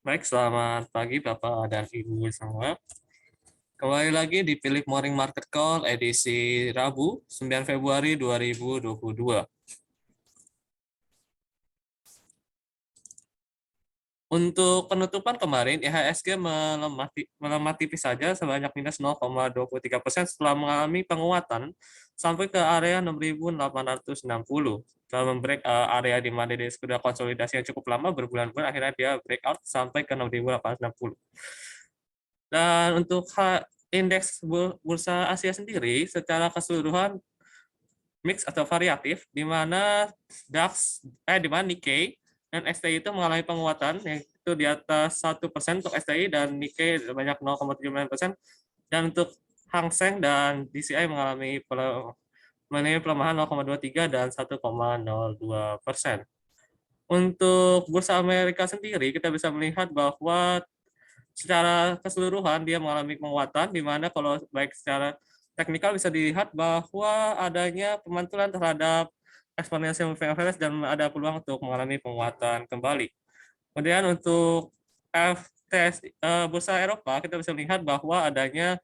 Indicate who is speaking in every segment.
Speaker 1: Baik, selamat pagi Bapak dan Ibu semua. Kembali lagi di Philip Morning Market Call edisi Rabu 9 Februari 2022. Untuk penutupan kemarin, IHSG melemah tipis saja sebanyak minus 0,23% setelah mengalami penguatan sampai ke area 6.860. Setelah membreak area di mana dia sudah konsolidasi yang cukup lama berbulan-bulan, akhirnya dia breakout sampai ke 6.860. Dan untuk indeks bursa Asia sendiri secara keseluruhan mix atau variatif, di mana di mana Nikkei dan STI itu mengalami penguatan, yaitu di atas 1% untuk STI dan Nikkei banyak 0,79%, dan untuk Hang Seng dan DCI mengalami pelemahan 0,23 dan 1,02%. Untuk bursa Amerika sendiri, kita bisa melihat bahwa secara keseluruhan dia mengalami penguatan, di mana kalau baik secara teknikal bisa dilihat bahwa adanya pemantulan terhadap exponential moving average dan ada peluang untuk mengalami penguatan kembali. Kemudian untuk FTS bursa Eropa kita bisa melihat bahwa adanya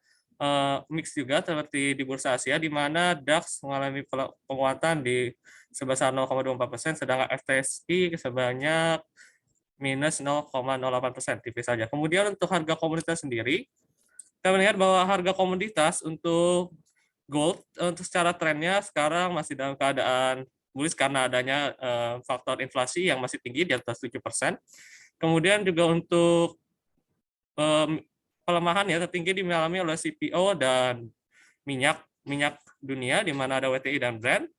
Speaker 1: mix juga seperti di bursa Asia, di mana DAX mengalami penguatan di sebesar 0,24%, sedangkan FTSI sebanyak minus 0,08%, tipis saja. Kemudian untuk harga komoditas sendiri, kita melihat bahwa harga komoditas untuk gold untuk secara trennya sekarang masih dalam keadaan bullish karena adanya faktor inflasi yang masih tinggi di atas 7%. Kemudian juga untuk pelemahan ya tertinggi dialami oleh CPO dan minyak dunia di mana ada WTI dan Brent.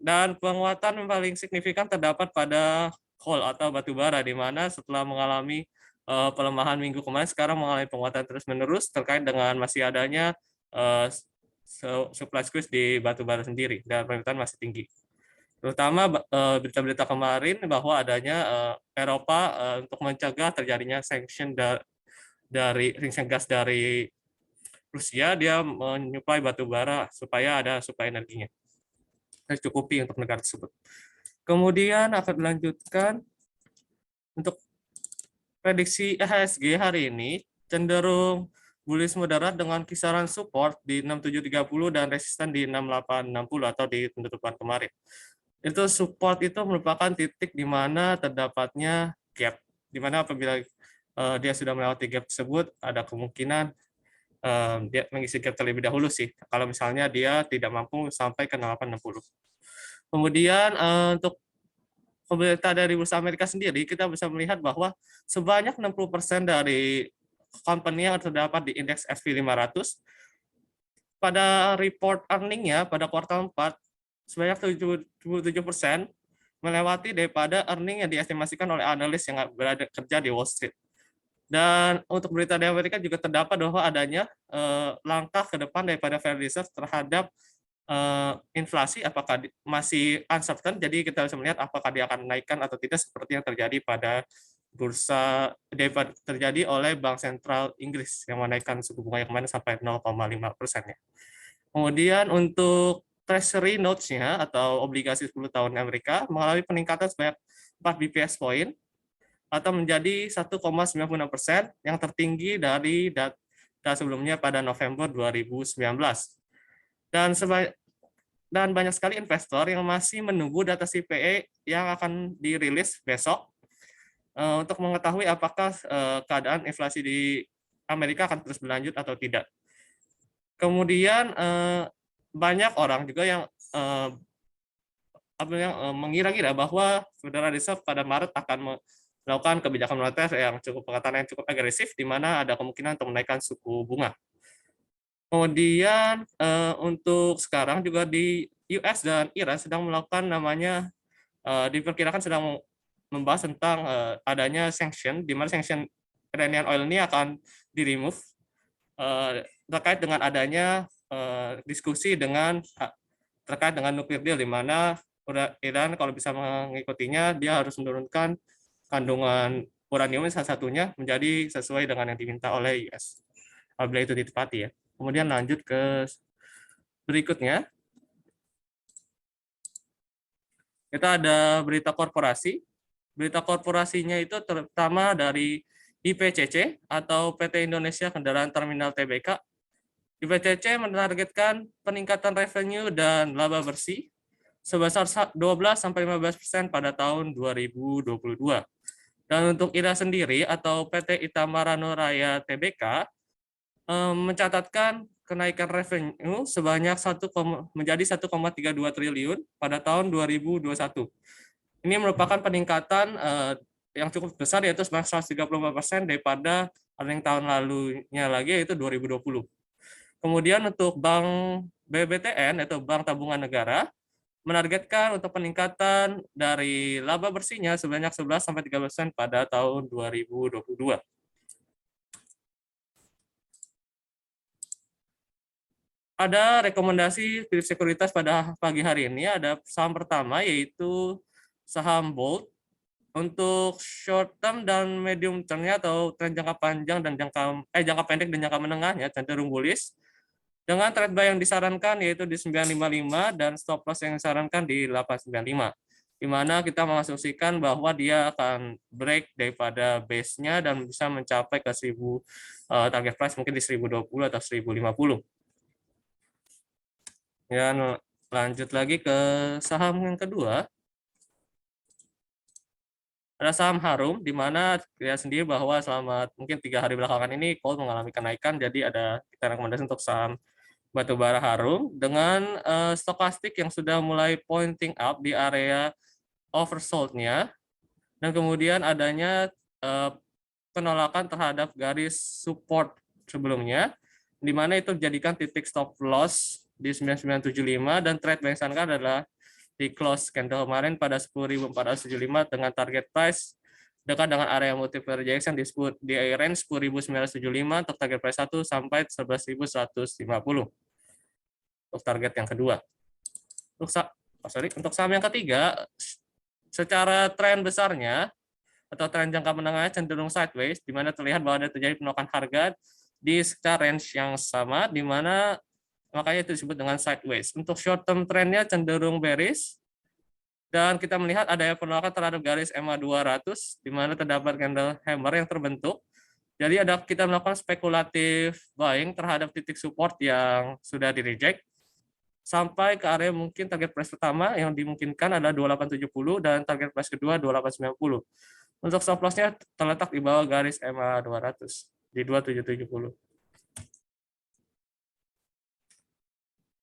Speaker 1: Dan penguatan yang paling signifikan terdapat pada coal atau batu bara, di mana setelah mengalami pelemahan minggu kemarin sekarang mengalami penguatan terus-menerus terkait dengan masih adanya supply squeeze di batu bara sendiri dan permintaan masih tinggi. Terutama berita-berita kemarin bahwa adanya Eropa untuk mencegah terjadinya sanction dari gas dari Rusia, dia menyuplai batu bara supaya ada suplai energinya tercukupi untuk negara tersebut. Kemudian akan dilanjutkan untuk prediksi IHSG hari ini cenderung bullish moderat dengan kisaran support di 6730 dan resisten di 6860 atau di penutupan kemarin. Itu support itu merupakan titik di mana terdapatnya gap, di mana apabila dia sudah melewati gap tersebut ada kemungkinan dia mengisi gap terlebih dahulu sih, kalau misalnya dia tidak mampu sampai ke 860. Kemudian untuk pemerintah dari bursa Amerika sendiri, kita bisa melihat bahwa sebanyak 60% dari company yang terdapat di indeks SP 500 pada report earning-nya pada kuartal 4 sebanyak 77% melewati daripada earning yang diestimasikan oleh analis yang berada kerja di Wall Street. Dan untuk berita di Amerika juga terdapat bahwa adanya langkah ke depan daripada Federal Reserve terhadap inflasi, apakah masih uncertain, jadi kita bisa melihat apakah dia akan menaikkan atau tidak seperti yang terjadi pada bursa terjadi oleh Bank Sentral Inggris yang menaikkan suku bunga yang kemarin sampai 0,5%. Kemudian untuk Treasury Notes-nya atau obligasi 10 tahun Amerika mengalami peningkatan sebanyak 4 BPS point atau menjadi 1,96% yang tertinggi dari data sebelumnya pada November 2019. Dan banyak sekali investor yang masih menunggu data CPI yang akan dirilis besok untuk mengetahui apakah keadaan inflasi di Amerika akan terus berlanjut atau tidak. Kemudian banyak orang juga yang mengira-ngira bahwa Federal Reserve pada Maret akan melakukan kebijakan moneter yang pengetatan yang cukup agresif, di mana ada kemungkinan untuk menaikkan suku bunga. Kemudian untuk sekarang juga di US dan Iran sedang melakukan namanya diperkirakan sedang membahas tentang adanya sanction, di mana sanction Iranian oil ini akan di-remove terkait dengan adanya diskusi terkait dengan nuklir deal, di mana Iran kalau bisa mengikutinya dia harus menurunkan kandungan uranium salah satunya menjadi sesuai dengan yang diminta oleh US. Apabila itu ditepati ya. Kemudian lanjut ke berikutnya. Kita ada berita korporasi. Berita korporasinya itu terutama dari IPCC atau PT Indonesia Kendaraan Terminal Tbk. IPCC menargetkan peningkatan revenue dan laba bersih sebesar 12-15% pada tahun 2022. Dan untuk IRA sendiri atau PT Itamara Nuraya Tbk mencatatkan kenaikan revenue sebanyak menjadi 1,32 triliun pada tahun 2021. Ini merupakan peningkatan yang cukup besar, yaitu sebanyak 134% daripada yang tahun lalunya lagi, yaitu 2020. Kemudian untuk Bank BBTN, yaitu Bank Tabungan Negara, menargetkan untuk peningkatan dari laba bersihnya sebanyak 11-13% pada tahun 2022. Ada rekomendasi sekuritas pada pagi hari ini. Ada saham pertama yaitu saham Bolt. Untuk short term dan medium term-nya atau tren jangka panjang dan jangka pendek dan jangka menengahnya cenderung bullish. Dengan trade buy yang disarankan yaitu di 955 dan stop loss yang disarankan di 895. Di mana kita mengasumsikan bahwa dia akan break daripada base-nya dan bisa mencapai ke 1000 target price mungkin di 1020 atau 1050. Dan lanjut lagi ke saham yang kedua, ada saham Harum, di mana kita sendiri bahwa selama mungkin 3 hari belakangan ini gold mengalami kenaikan, jadi ada kita rekomendasi untuk saham batubara Harum dengan stokastik yang sudah mulai pointing up di area oversold-nya, dan kemudian adanya penolakan terhadap garis support sebelumnya, di mana itu dijadikan titik stop loss di 9975 dan trade berdasarkan adalah di close candle kemarin pada 10.475 dengan target price dekat dengan area multiple rejection di range 10.975 untuk target price 1 sampai 11.150 untuk target yang kedua. Untuk saham yang ketiga, secara tren besarnya atau tren jangka menengahnya cenderung sideways, di mana terlihat bahwa ada terjadi penolakan harga di sekitar range yang sama, di mana makanya itu disebut dengan sideways. Untuk short term trendnya cenderung bearish, dan kita melihat adanya penolakan terhadap garis EMA 200, di mana terdapat candle hammer yang terbentuk. Jadi kita melakukan spekulatif buying terhadap titik support yang sudah di reject, sampai ke area mungkin target price pertama yang dimungkinkan adalah 2870 dan target price kedua 2890. Untuk stop loss-nya terletak di bawah garis EMA 200 di 2770.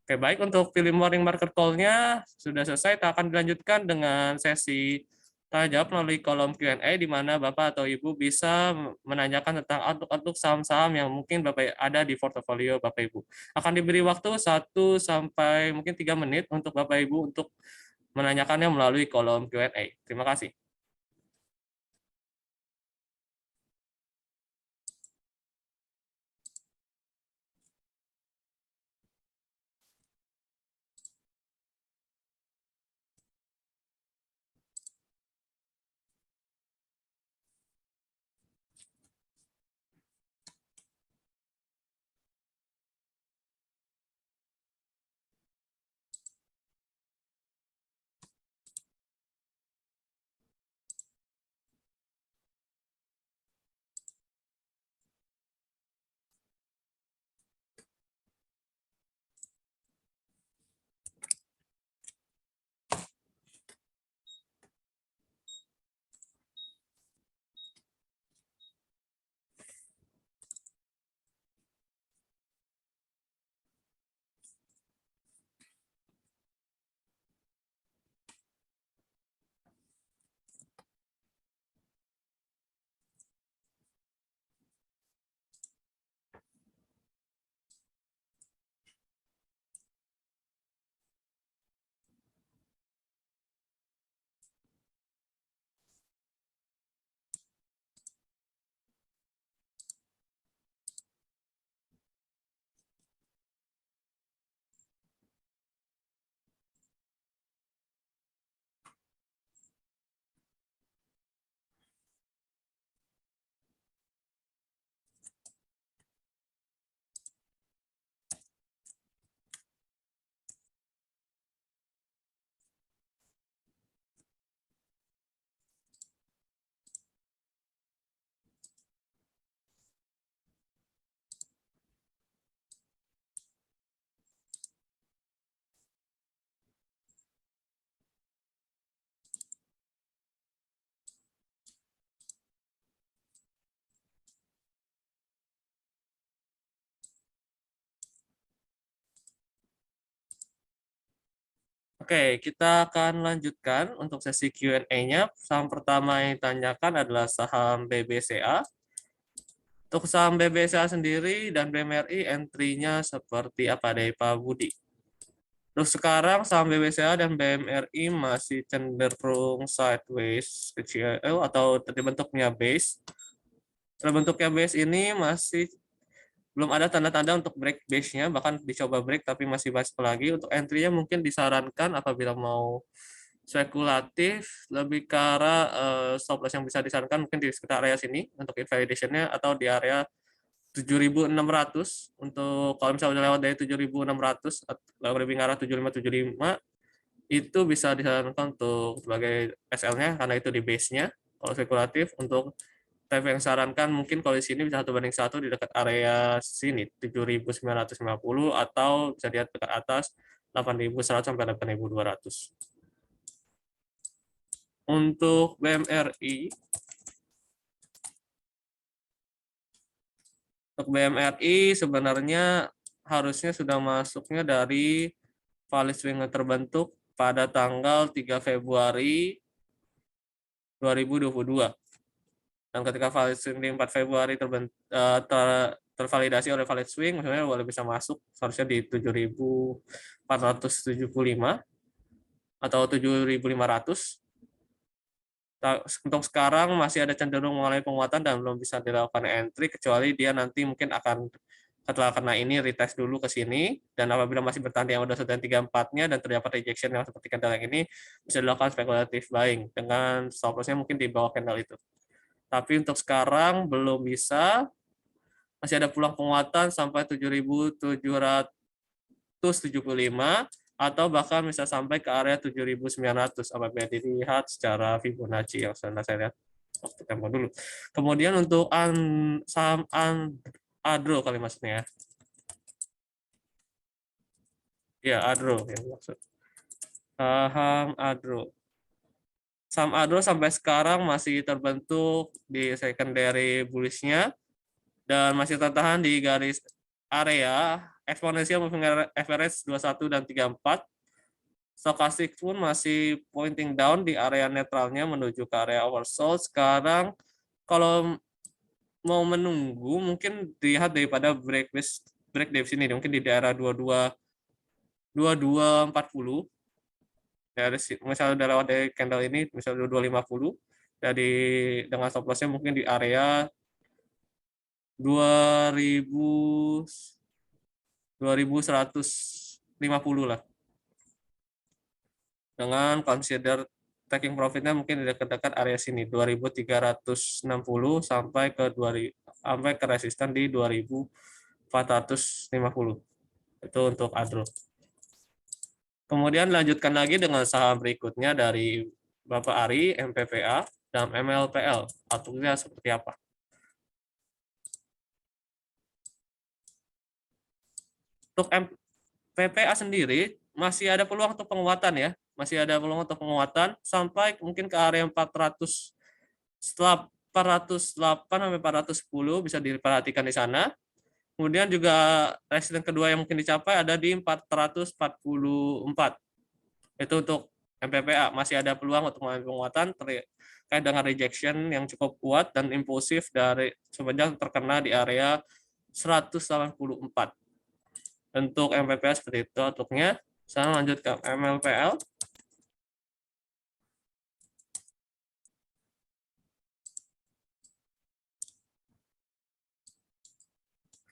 Speaker 1: Oke, baik, untuk pilih morning market call-nya sudah selesai. Kita akan dilanjutkan dengan sesi tanya jawab melalui kolom Q&A, di mana Bapak atau Ibu bisa menanyakan tentang outlook saham-saham yang mungkin Bapak ada di portofolio Bapak Ibu. Akan diberi waktu 1 sampai mungkin 3 menit untuk Bapak Ibu untuk menanyakannya melalui kolom Q&A. Terima kasih. Oke, kita akan lanjutkan untuk sesi Q&A-nya. Saham pertama yang ditanyakan adalah saham BBCA. Untuk saham BBCA sendiri dan BMRI entry-nya seperti apa dari Pak Budi? Terus sekarang saham BBCA dan BMRI masih cenderung sideways kecil atau terbentuknya base. Terbentuknya base ini masih belum ada tanda-tanda untuk break base-nya, bahkan dicoba break tapi masih masuk lagi. Untuk entry-nya mungkin disarankan apabila mau spekulatif lebih ke arah stop loss yang bisa disarankan mungkin di sekitar area sini untuk invalidation-nya atau di area 7.600 untuk kalau misalnya udah lewat dari 7.600 atau lebih ngarah 7575 itu bisa disarankan untuk sebagai SL-nya karena itu di base-nya. Kalau spekulatif untuk type yang sarankan mungkin kalau di sini bisa 1:1 di dekat area sini 7.950 atau bisa lihat dekat atas 8.100 sampai 8.200. Untuk BMRI sebenarnya harusnya sudah masuknya dari valid swing yang terbentuk pada tanggal 3 Februari 2022. Dan ketika valid swing di 4 Februari tervalidasi oleh valid swing, misalnya boleh bisa masuk seharusnya di 7.475 atau 7.500. Untuk sekarang masih ada cenderung mengalami penguatan dan belum bisa dilakukan entry kecuali dia nanti mungkin akan setelah kena ini retest dulu ke sini dan apabila masih bertahan di MA 21334-nya dan terdapat rejection yang seperti candle yang ini bisa dilakukan spekulatif buying dengan stop loss-nya mungkin di bawah candle itu. Tapi untuk sekarang belum bisa, masih ada peluang penguatan sampai 7.775 atau bahkan bisa sampai ke area 7.900 apabila dilihat secara Fibonacci yang saya lihat waktu tempo dulu. Kemudian untuk saham Adro kali maksudnya ya. Ya, Adro yang maksud. Saham Adro. Saham Adro sampai sekarang masih terbentuk di secondary bullish-nya dan masih tertahan di garis area exponential moving average 21 dan 34. Stochastic pun masih pointing down di area netralnya menuju ke area oversold. Sekarang kalau mau menunggu mungkin dilihat daripada break dari sini mungkin di daerah 2240 dari misalnya udah lewat dari candle ini misalnya 2250 dari dengan stop loss-nya mungkin di area 2000 2150 lah. Dengan consider taking profitnya mungkin di dekat-dekat area sini 2360 sampai ke 2000 sampai ke resisten di 2450. Itu untuk Adro. Kemudian lanjutkan lagi dengan saham berikutnya dari Bapak Ari, MPPA dan MLPL. Outlooknya seperti apa? Untuk MPPA sendiri masih ada peluang untuk penguatan ya. Masih ada peluang untuk penguatan sampai mungkin ke area 408 sampai 410 bisa diperhatikan di sana. Kemudian juga resisten kedua yang mungkin dicapai ada di 444. Itu untuk MPPA masih ada peluang untuk mengalami penguatan terkait dengan rejection yang cukup kuat dan impulsif dari semenjak terkena di area 184. Untuk MPPA seperti itu outlooknya. Saya lanjut ke MLPL.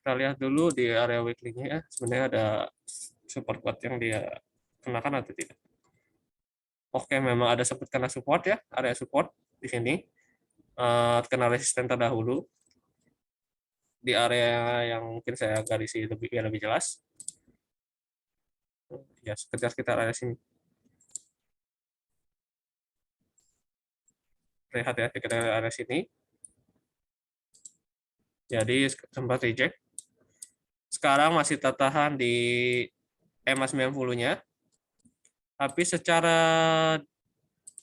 Speaker 1: Kita lihat dulu di area weekly-nya ya, sebenarnya ada support kuat yang dia kenakan atau tidak. Oke, memang ada sempat kena support ya, area support di sini. Kena resisten terdahulu di area yang mungkin saya garisi lebih jelas. Ya, sekitar area sini. Lihat ya, sekitar area sini. Jadi sempat reject. Sekarang masih tertahan di EMA 90-nya. Tapi secara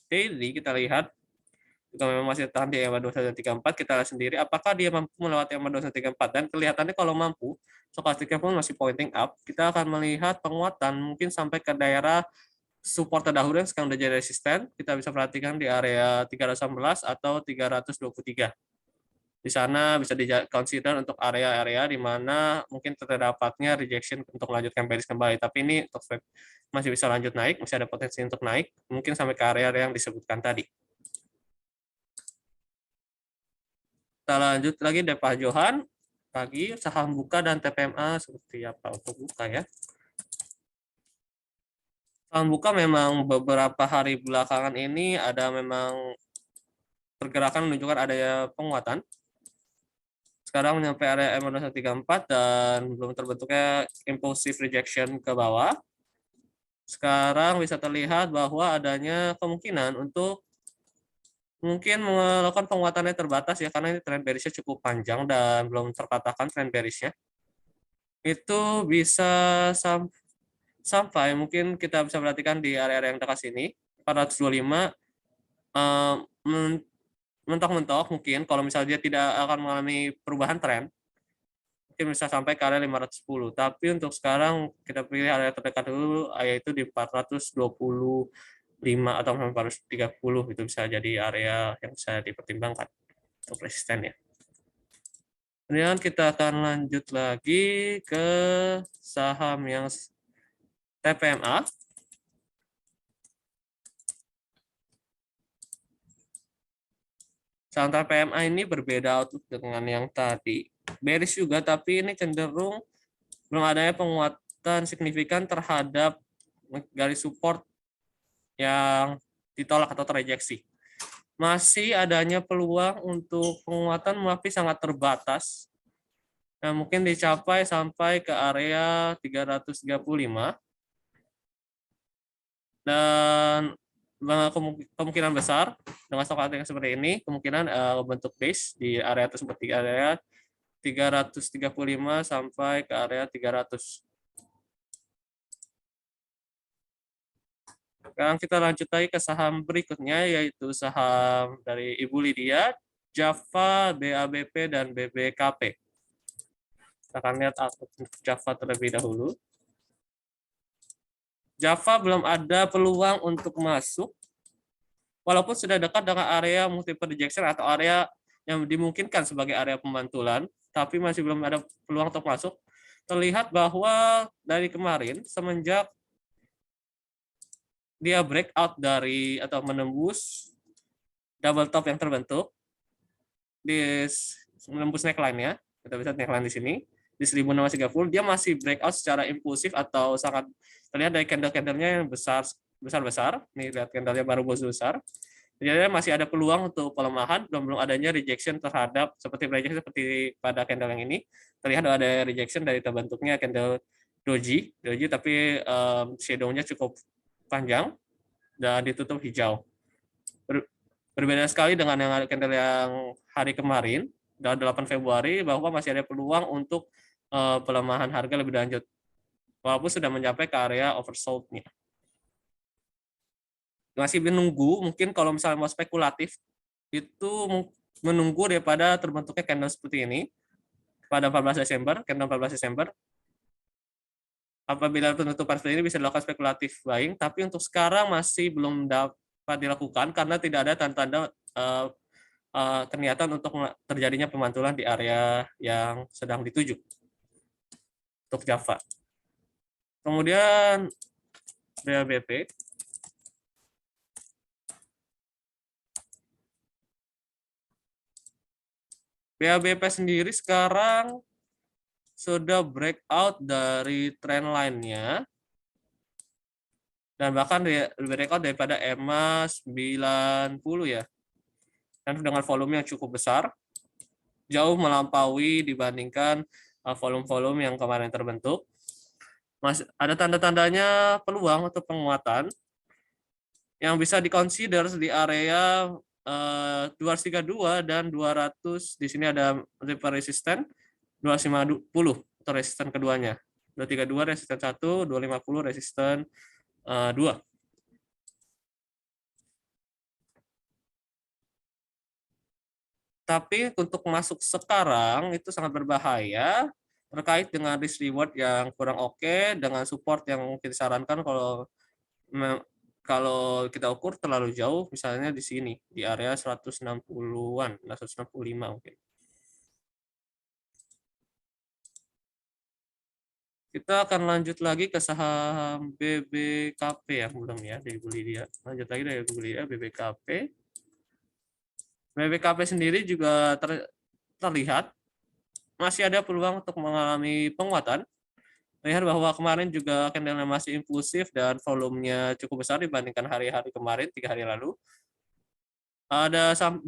Speaker 1: daily kita lihat jika memang masih tahan di EMA 2134, kita lihat sendiri apakah dia mampu melewati EMA 2134 dan kelihatannya kalau mampu, stokastiknya pun masih pointing up, kita akan melihat penguatan mungkin sampai ke daerah support terdahulu yang sekarang udah jadi resisten, kita bisa perhatikan di area 318 atau 323. Di sana bisa di-consider untuk area-area di mana mungkin terdapatnya rejection untuk melanjutkan bearish kembali. Tapi ini masih bisa lanjut naik, masih ada potensi untuk naik, mungkin sampai ke area yang disebutkan tadi. Kita lanjut lagi dari Pak Johan. Pagi, saham buka dan TPMA seperti apa untuk buka ya. Saham buka memang beberapa hari belakangan ini ada memang pergerakan menunjukkan adanya penguatan. Sekarang mencapai area M2134 dan belum terbentuknya impulsive rejection ke bawah. Sekarang bisa terlihat bahwa adanya kemungkinan untuk mungkin melakukan penguatannya terbatas ya, karena ini trend bearish-nya cukup panjang dan belum terpatahkan trend bearish-nya. Itu bisa sampai mungkin kita bisa perhatikan di area-area yang dekat sini, 425, mentok-mentok mungkin kalau misalnya dia tidak akan mengalami perubahan tren, mungkin bisa sampai ke area 510. Tapi untuk sekarang kita pilih area terdekat dulu, yaitu di 425 atau 430, itu bisa jadi area yang bisa dipertimbangkan untuk resistennya. Kemudian kita akan lanjut lagi ke saham yang TPMA. Saham TPMA ini berbeda outlook dengan yang tadi. Bearish juga, tapi ini cenderung belum adanya penguatan signifikan terhadap garis support yang ditolak atau terrejeksi. Masih adanya peluang untuk penguatan tapi sangat terbatas. Nah, mungkin dicapai sampai ke area 335. Dan kemungkinan besar dengan stok yang seperti ini, kemungkinan bentuk base di area tersebut, di area 335 sampai ke area 300. Sekarang kita lanjut lagi ke saham berikutnya, yaitu saham dari Ibu Lydia, Java, BABP, dan BBKP. Kita akan lihat Java terlebih dahulu. Java belum ada peluang untuk masuk, walaupun sudah dekat dengan area multiple rejection atau area yang dimungkinkan sebagai area pemantulan, tapi masih belum ada peluang untuk masuk. Terlihat bahwa dari kemarin, semenjak dia breakout dari atau menembus double top yang terbentuk, di menembus neckline-nya, kita bisa neckline di sini, di 1630, dia masih breakout secara impulsif atau sangat terlihat dari candle-candlenya yang besar-besar. Nih lihat candlenya baru besar. Jadi masih ada peluang untuk pelemahan, belum adanya rejection terhadap seperti pada candle yang ini. Terlihat ada rejection dari terbentuknya candle doji, tapi shadow-nya cukup panjang dan ditutup hijau. Berbeda sekali dengan yang candle yang hari kemarin, 8 Februari, bahwa masih ada peluang untuk pelemahan harga lebih lanjut, walaupun sudah mencapai ke area oversold-nya. Masih menunggu, mungkin kalau misalnya mau spekulatif, itu menunggu daripada terbentuknya candle seperti ini pada 14 Desember, candle 14 Desember. Apabila penutupan seperti ini bisa dilakukan spekulatif buying, tapi untuk sekarang masih belum dapat dilakukan karena tidak ada tanda-tanda kelihatan untuk terjadinya pemantulan di area yang sedang dituju untuk Java. Kemudian BABP. BABP sendiri sekarang sudah breakout dari trend line-nya dan bahkan breakout daripada EMA 90 ya. Dan dengan volume yang cukup besar, jauh melampaui dibandingkan volume-volume yang kemarin terbentuk. Masih ada tanda-tandanya peluang untuk penguatan yang bisa diconsider di area 232 dan 200. Di sini ada resisten 250 atau resisten keduanya. 232 resisten 1, 250 resisten 2. Tapi untuk masuk sekarang itu sangat berbahaya terkait dengan risk reward yang kurang oke, dengan support yang mungkin disarankan kalau Kalau kita ukur terlalu jauh, misalnya di sini, di area 160-an, 165 mungkin. Kita akan lanjut lagi ke saham BBKP ya, belum ya, dibeli dia. Lanjut lagi dari beli dia, BBKP. BBKP sendiri juga terlihat masih ada peluang untuk mengalami penguatan. Lihat bahwa kemarin juga candle masih impulsif dan volumenya cukup besar dibandingkan hari-hari kemarin, 3 hari lalu.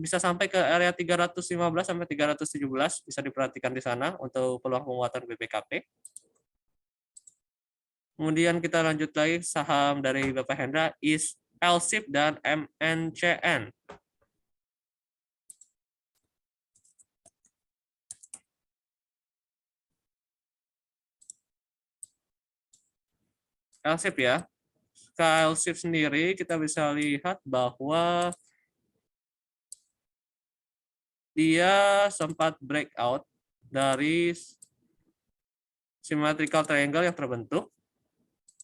Speaker 1: Bisa sampai ke area 315 sampai 317, bisa diperhatikan di sana untuk peluang penguatan BBKP. Kemudian kita lanjut lagi saham dari Bapak Hendra, is LSIP dan MNCN. LSIP ya. LSIP sendiri kita bisa lihat bahwa dia sempat breakout dari symmetrical triangle yang terbentuk.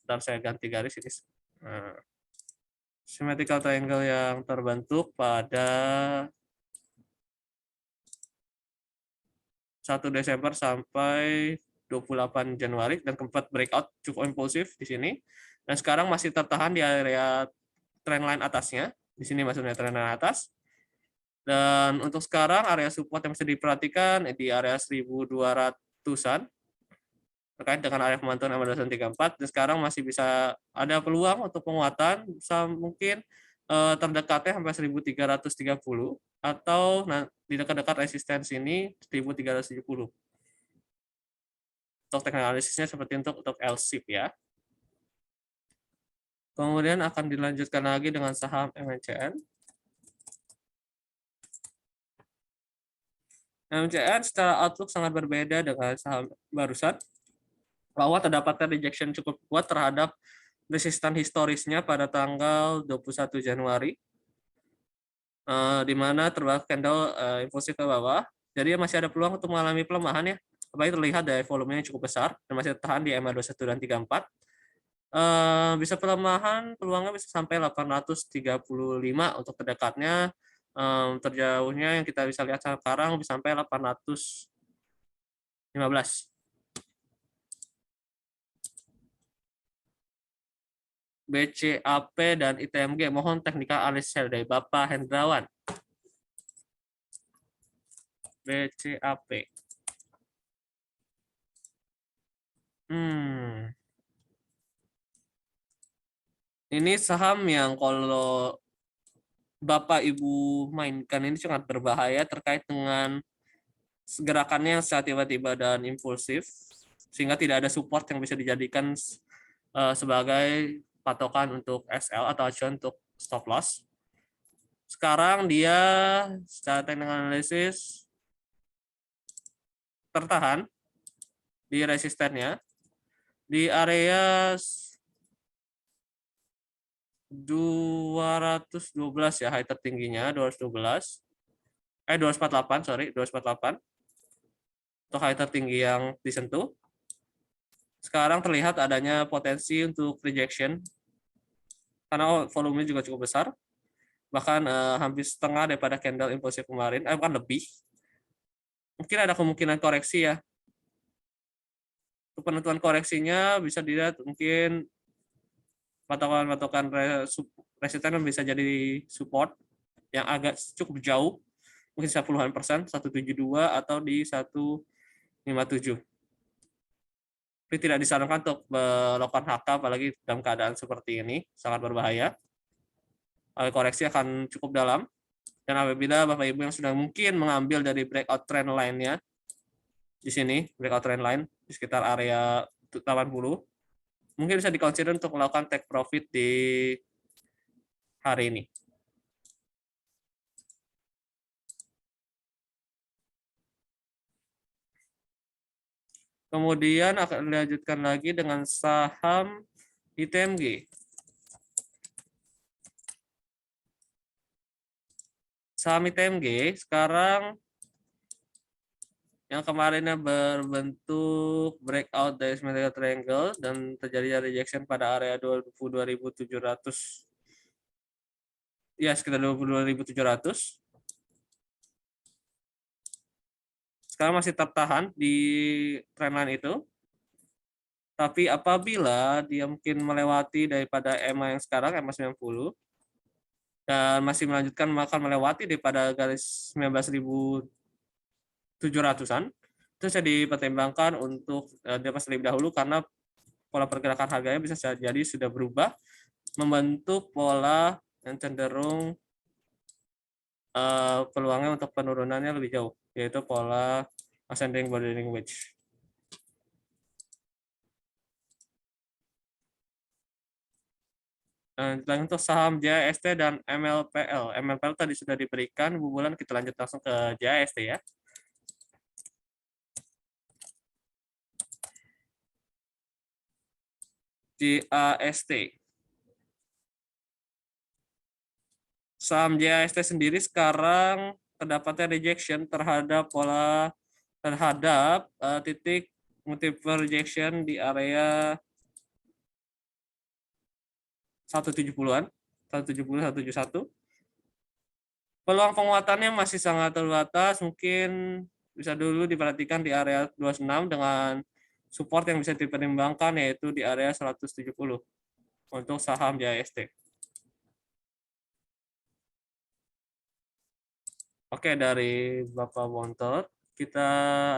Speaker 1: Dan saya ganti garis ini. Nah, symmetrical triangle yang terbentuk pada 1 Desember sampai 28 Januari dan sempat breakout cukup impulsif di sini. Dan sekarang masih tertahan di area trendline atasnya. Di sini maksudnya trendline atas. Dan untuk sekarang area support yang bisa diperhatikan di area 1200-an terkait dengan area pemantauan MA234, dan sekarang masih bisa ada peluang untuk penguatan, mungkin terdekatnya sampai 1330 atau di dekat-dekat resistensi ini 1370. Untuk teknik analisisnya seperti untuk LSIP ya. Kemudian akan dilanjutkan lagi dengan saham MNCN. MNCN secara outlook sangat berbeda dengan saham barusan, bahwa terdapatnya rejection cukup kuat terhadap resistan historisnya pada tanggal 21 Januari, di mana terbang candle impulsif ke bawah. Jadi masih ada peluang untuk mengalami pelemahan ya. Apalagi terlihat dari volumenya cukup besar dan masih tahan di MA21 dan 34. Bisa pelemahan, peluangnya bisa sampai 835 untuk terdekatnya. Terjauhnya yang kita bisa lihat sekarang bisa sampai 815. BCAP dan ITMG, mohon teknikal analisis dari Bapak Hendrawan. BCAP. Ini saham yang kalau Bapak Ibu mainkan ini sangat berbahaya terkait dengan gerakannya yang secara tiba-tiba dan impulsif, sehingga tidak ada support yang bisa dijadikan sebagai patokan untuk SL atau acuan untuk stop loss. Sekarang dia secara teknik analisis tertahan di resistennya di area 212 ya, high tertingginya 212. 248, sorry, 248. Untuk high tertinggi yang disentuh. Sekarang terlihat adanya potensi untuk rejection karena volumenya juga cukup besar. Bahkan hampir setengah daripada candle impulsif kemarin, bukan lebih. Mungkin ada kemungkinan koreksi ya. Untuk penentuan koreksinya bisa dilihat mungkin patokan-patokan resisten bisa jadi support yang agak cukup jauh, mungkin 10-an%, 172 atau di 157. Tapi tidak disarankan untuk melakukan HK apalagi dalam keadaan seperti ini, sangat berbahaya. Koreksi akan cukup dalam. Dan apabila Bapak Ibu yang sudah mungkin mengambil dari breakout trend line-nya di sini, breakout trend line di sekitar area 80, mungkin bisa diconsider untuk melakukan take profit di hari ini. Kemudian akan dilanjutkan lagi dengan saham ITMG. Saham ITMG sekarang yang kemarinnya berbentuk breakout dari symmetrical triangle dan terjadi rejection pada area 22.700, ya sekitar 22.700. Sekarang masih tertahan di trendline itu. Tapi apabila dia mungkin melewati daripada EMA yang sekarang, EMA 90, dan masih melanjutkan akan melewati daripada garis 19.700-an, itu saya dipertimbangkan untuk dilepas terlebih dahulu karena pola pergerakan harganya bisa jadi sudah berubah membentuk pola yang cenderung peluangnya untuk penurunannya lebih jauh, yaitu pola ascending bordering wedge. Dan untuk saham JAST dan MLPL. MLPL tadi sudah diberikan, Bu Bulan, kita lanjut langsung ke JAST ya. JAST. Saham JAST sendiri sekarang terdapatnya rejection terhadap titik multiple rejection di area 170-an, 170, 171. Peluang penguatannya masih sangat terbatas, mungkin bisa dulu diperhatikan di area 26 dengan support yang bisa dipertimbangkan yaitu di area 170 untuk saham JAST. Oke, dari Bapak Bontot, kita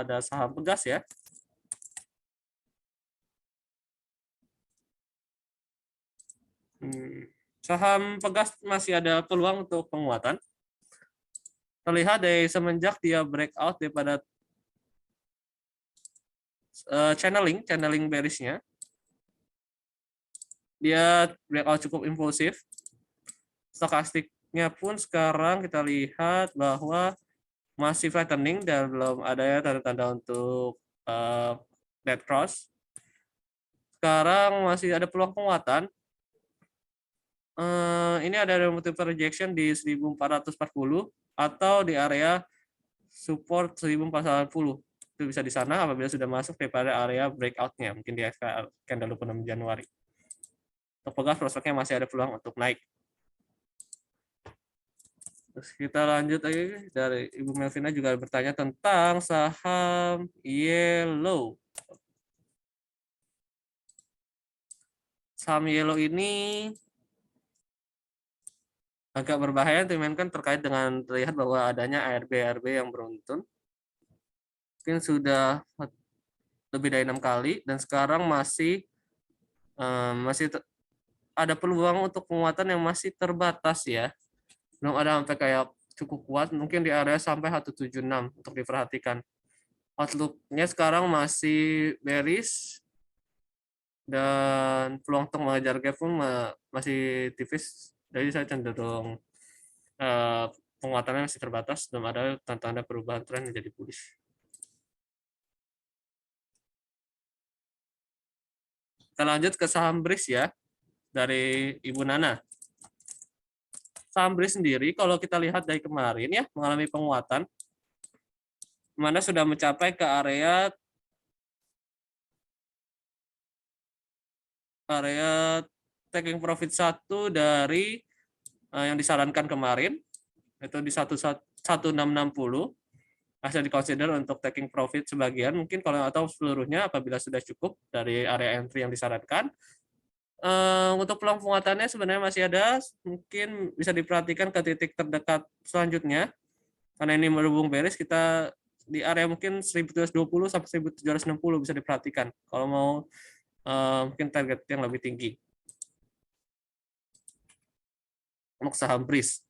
Speaker 1: ada saham Pegas ya. Saham Pegas masih ada peluang untuk penguatan. Terlihat dari semenjak dia breakout daripada channeling bearish-nya, dia breakout cukup impulsif. Stokastiknya pun sekarang kita lihat bahwa masih flattening dan belum ada ya tanda-tanda untuk dead cross. Sekarang masih ada peluang penguatan. Ini ada multiple rejection di 1440 atau di area support 1480. Itu bisa di sana apabila sudah masuk daripada area breakout-nya, mungkin di candle 26 Januari. Untuk Pegas prospeknya masih ada peluang untuk naik. Terus kita lanjut lagi dari Ibu Melvina juga bertanya tentang saham Yellow. Saham Yellow ini agak berbahaya dimainkan terkait dengan terlihat bahwa adanya ARB yang beruntun. Mungkin sudah lebih dari 6 kali dan sekarang masih ada peluang untuk penguatan yang masih terbatas ya. Belum ada sampai kayak cukup kuat, mungkin di area sampai 176 untuk diperhatikan. Outlook-nya sekarang masih bearish dan peluang untuk mengejar gap pun masih tipis. Jadi saya cenderung penguatannya masih terbatas, belum ada tanda-tanda perubahan tren menjadi bullish. Kita lanjut ke saham BRIS ya, dari Ibu Nana. Saham BRIS sendiri kalau kita lihat dari kemarin ya mengalami penguatan, mana sudah mencapai ke area taking profit 1 dari yang disarankan kemarin, itu di 1660. Masih di-consider untuk taking profit sebagian, mungkin kalau atau seluruhnya apabila sudah cukup dari area entry yang disarankan. Untuk peluang penguatannya sebenarnya masih ada, mungkin bisa diperhatikan ke titik terdekat selanjutnya. Karena ini berhubung bearish, kita di area mungkin 1720 sampai 1760 bisa diperhatikan kalau mau mungkin target yang lebih tinggi untuk saham BRIS.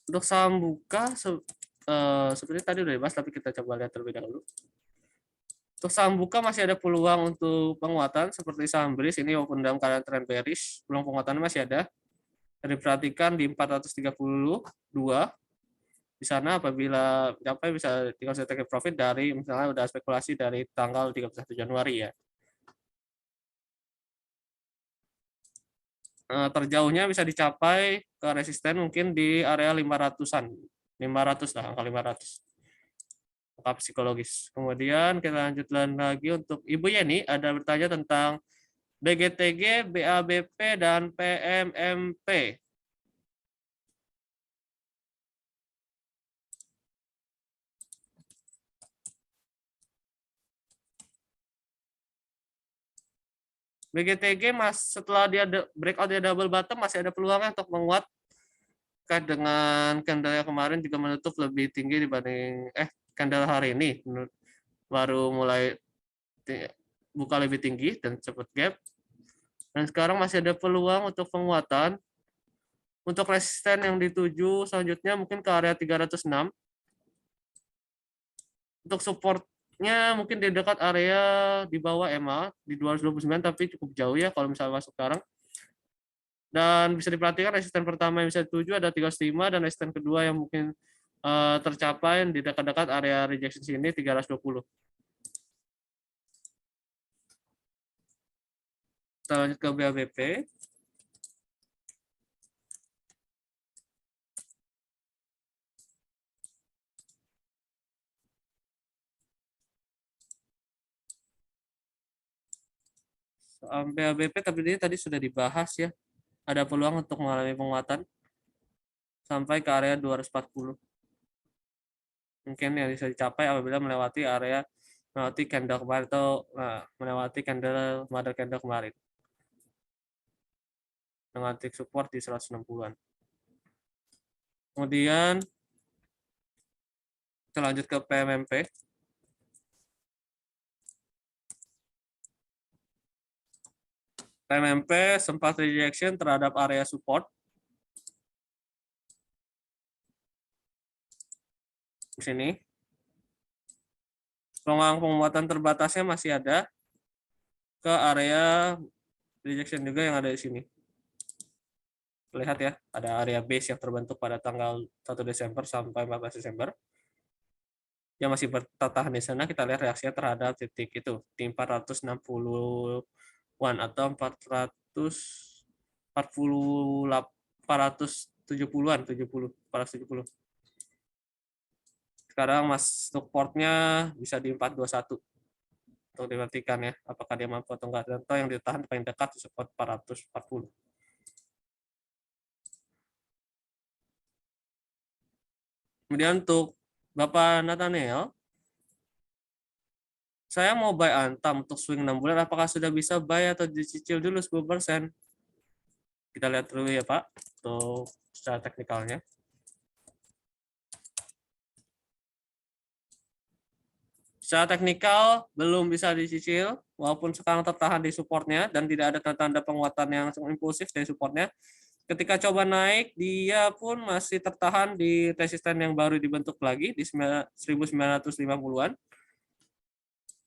Speaker 1: Untuk saham buka seperti tadi udah dibahas, tapi kita coba lihat terlebih dahulu. Untuk saham buka masih ada peluang untuk penguatan seperti saham BRIS ini walaupun dalam keadaan tren bearish, peluang penguatannya masih ada. Diperhatikan di 432 di sana apabila mencapai bisa dikasih take profit dari misalnya udah spekulasi dari tanggal 31 Januari ya. Terjauhnya bisa dicapai ke resisten mungkin di area 500-an. 500 lah, angka 500. apakah psikologis. Kemudian kita lanjutkan lagi untuk Ibu Yeni, ada bertanya tentang BGTG, BABP, dan PMMP. BGTG setelah dia breakout dia double bottom masih ada peluangnya untuk menguat dengan candle yang kemarin juga menutup lebih tinggi dibanding candle hari ini baru mulai buka lebih tinggi dan cepat gap, dan sekarang masih ada peluang untuk penguatan. Untuk resisten yang dituju selanjutnya mungkin ke area 306. Untuk supportnya mungkin di dekat area di bawah EMA di 229, tapi cukup jauh ya kalau misalnya masuk sekarang. Dan bisa diperhatikan resisten pertama yang bisa dituju ada 305, dan resisten kedua yang mungkin tercapai di dekat-dekat area rejection sini 320. Kita lanjut ke BABP. BABP tapi ini tadi sudah dibahas ya. Ada peluang untuk mengalami penguatan sampai ke area 240. Mungkin yang bisa dicapai apabila melewati candle kemarin atau melewati mother candle kemarin dengan tick support di 160-an. Kemudian kita lanjut ke PMMP. PMMP sempat rejection terhadap area support di sini. Peluang penguatan terbatasnya masih ada ke area rejection juga yang ada di sini. Lihat ya, ada area base yang terbentuk pada tanggal 1 Desember sampai 14 Desember. Yang masih bertahan di sana, kita lihat reaksinya terhadap titik itu di 460-an atau 470-an, 470. Sekarang supportnya bisa di 421. Untuk diperhatikan ya, apakah dia mampu atau enggak. Dan yang ditahan paling dekat support 440. Kemudian untuk Bapak Nathaniel, saya mau buy Antam untuk swing 6 bulan, apakah sudah bisa buy atau dicicil dulu 10%? Kita lihat dulu ya Pak, untuk secara teknikalnya. Secara teknikal belum bisa dicicil, walaupun sekarang tertahan di supportnya dan tidak ada tanda-tanda penguatan yang impulsif dari supportnya. Ketika coba naik, dia pun masih tertahan di resisten yang baru dibentuk lagi di 1950-an.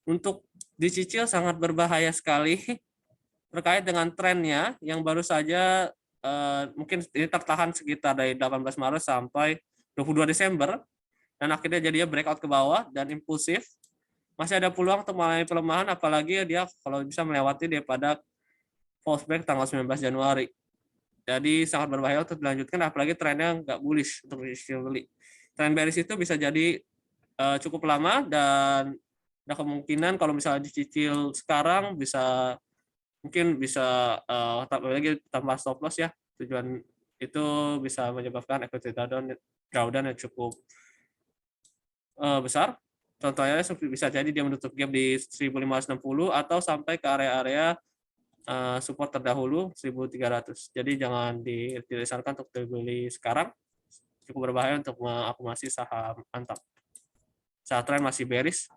Speaker 1: Untuk dicicil sangat berbahaya sekali terkait dengan trennya yang baru saja mungkin ini tertahan sekitar dari 18 Maret sampai 22 Desember dan akhirnya jadinya breakout ke bawah dan impulsif. Masih ada peluang untuk mengalami pelemahan, apalagi dia kalau bisa melewati daripada false break tanggal 19 Januari. Jadi sangat berbahaya untuk dilanjutkan, apalagi trennya nggak bullish untuk beli. Tren bearish itu bisa jadi cukup lama dan ada kemungkinan kalau misalnya dicicil sekarang mungkin bisa lagi tambah stop loss ya. Tujuan itu bisa menyebabkan equity drawdown yang cukup besar. Contohnya bisa jadi dia menutup gap di 1560 atau sampai ke area-area support terdahulu 1300. Jadi jangan disarankan untuk dibeli sekarang. Cukup berbahaya untuk mengakumulasi saham Antam. Saat tren masih bearish.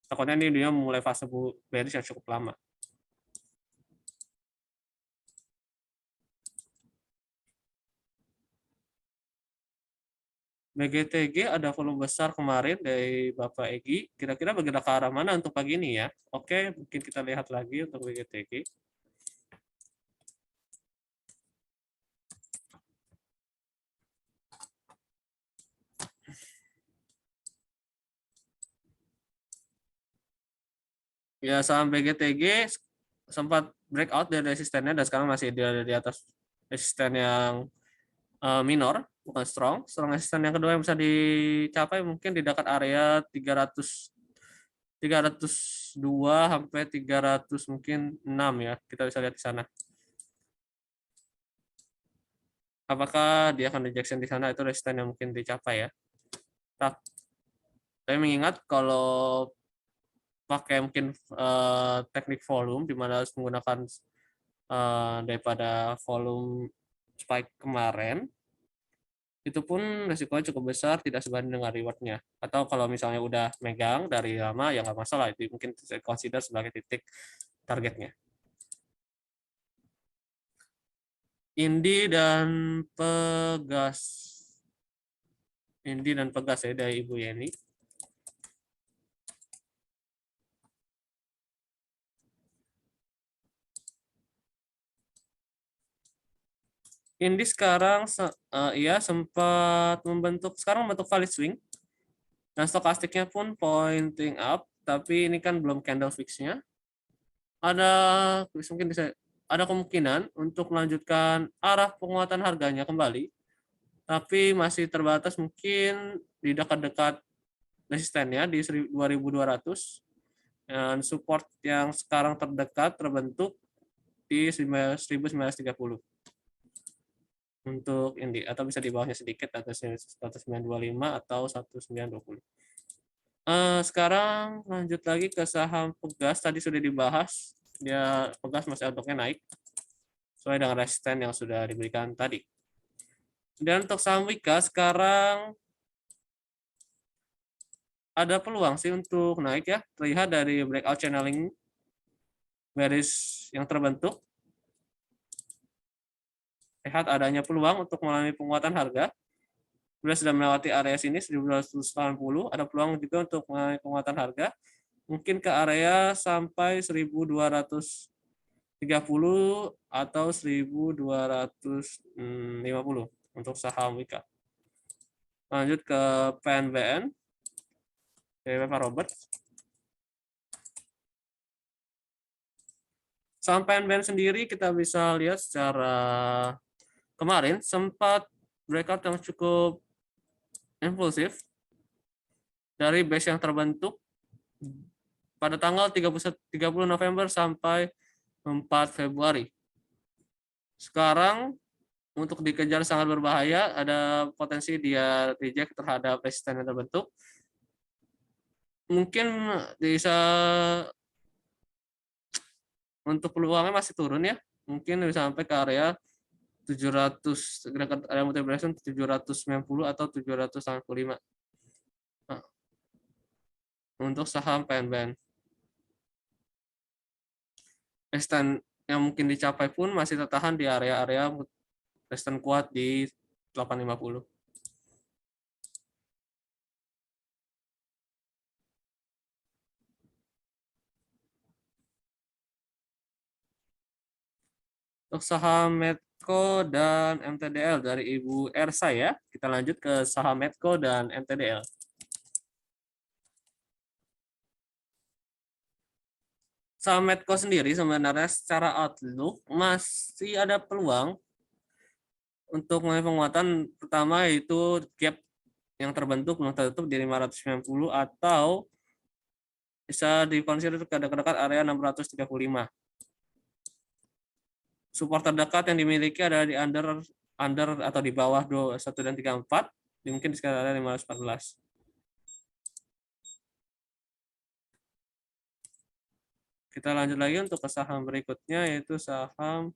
Speaker 1: Takutnya ini dia mulai fase bearish yang cukup lama. BGTG ada volume besar kemarin dari Bapak Egi. Kira-kira bergerak ke arah mana untuk pagi ini ya? Oke, mungkin kita lihat lagi untuk BGTG. Ya, saham BGTG sempat breakout dari resistennya dan sekarang masih ada di atas resisten yang minor. bukan strong. Strong resistance yang kedua yang bisa dicapai mungkin di dekat area 302 sampai 300 mungkin 6 ya. Kita bisa lihat di sana. Apakah dia akan rejection di sana, itu resisten yang mungkin dicapai ya. Saya mengingat kalau pakai mungkin teknik volume di mana harus menggunakan daripada volume spike kemarin, itu pun resikonya cukup besar, tidak sebanding dengan rewardnya. Atau kalau misalnya udah megang dari lama ya nggak masalah, itu mungkin saya consider sebagai titik targetnya. Indi dan Pegas. Indi dan Pegas ya dari Ibu Yeni. Indi sekarang ya sempat sekarang membentuk valid swing dan stokastiknya pun pointing up, tapi ini kan belum candle fix-nya. Mungkin ada kemungkinan untuk melanjutkan arah penguatan harganya kembali, tapi masih terbatas mungkin di dekat-dekat resistennya di 2200 dan support yang sekarang terdekat terbentuk di 1930 untuk ini, atau bisa di bawahnya sedikit atau 1925 atau 1920. Sekarang lanjut lagi ke saham Pegas, tadi sudah dibahas, dia Pegas masih outlook-nya naik sesuai dengan resisten yang sudah diberikan tadi. Dan untuk saham Wika sekarang ada peluang sih untuk naik ya, terlihat dari breakout channeling bearish yang terbentuk. Lihat adanya peluang untuk mengalami penguatan harga. Bila sudah melewati area sini 1280, ada peluang juga untuk mengalami penguatan harga. Mungkin ke area sampai 1230 atau 1250 untuk saham Wika. Lanjut ke PNBN dari Pak Robert. Saham PNBN sendiri kita bisa lihat secara kemarin sempat breakout yang cukup impulsif dari base yang terbentuk pada tanggal 30 November sampai 4 Februari. Sekarang untuk dikejar sangat berbahaya, ada potensi dia reject terhadap resisten yang terbentuk. Mungkin bisa untuk peluangnya masih turun ya. Mungkin bisa sampai ke area 700, area multiplication 790 atau 785. Nah, untuk saham PNBN. Resisten yang mungkin dicapai pun masih tertahan di area-area resisten kuat di 850. Untuk saham Medco dan MTDL dari Ibu Ersa ya. Kita lanjut ke saham Medco dan MTDL. Saham Medco sendiri sebenarnya secara outlook masih ada peluang untuk mengalami penguatan. Pertama yaitu gap yang terbentuk belum tertutup di 590 atau bisa dikonsider ke dekat area 635. Support terdekat yang dimiliki adalah di under atau di bawah 21 dan 34, mungkin di sekitar area 514. Kita lanjut lagi untuk ke saham berikutnya yaitu saham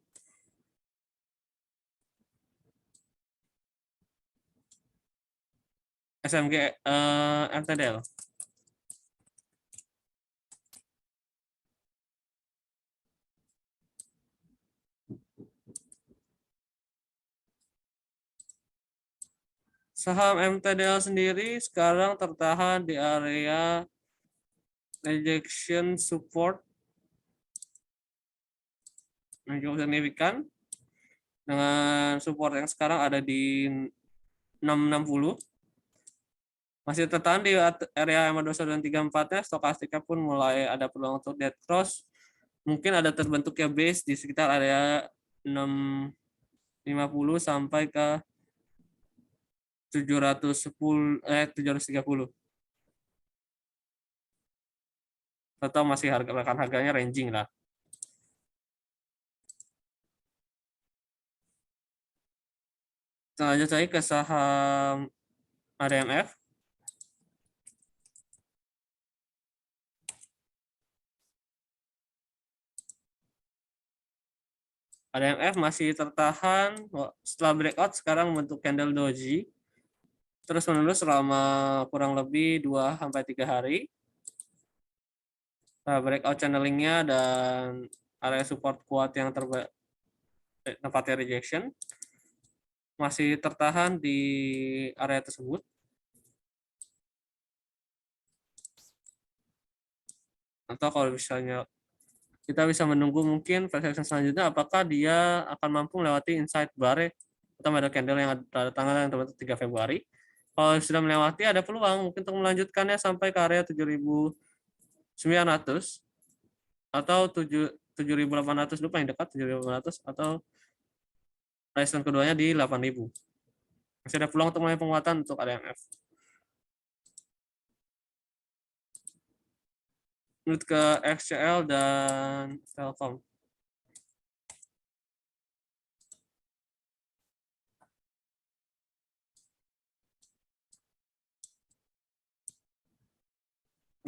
Speaker 1: SMG MTDL. Saham MTDL sendiri sekarang tertahan di area rejection support yang cukup signifikan dengan support yang sekarang ada di 660. Masih tertahan di area 521 dan 34-nya, stokastiknya pun mulai ada peluang untuk dead cross. Mungkin ada terbentuknya base di sekitar area 650 sampai ke 730 atau masih harganya ranging lah. Lanjut saya ke saham ADMF. ADMF masih tertahan setelah breakout, sekarang membentuk candle doji terus menerus selama kurang lebih 2-3 hari. Nah, breakout channelingnya dan area support kuat yang tempatnya rejection masih tertahan di area tersebut. Atau kalau misalnya kita bisa menunggu mungkin price action selanjutnya apakah dia akan mampu melewati inside bar atau ada candle yang ada tanggal yang terbentuk 3 Februari. Kalau sudah melewati ada peluang mungkin untuk melanjutkannya sampai ke area 7.900 atau 7.800 dulu paling dekat 7.800 atau resistance keduanya di 8.000. Masih ada peluang untuk mulai penguatan untuk ADMF. Lanjut ke XCL dan Telkom.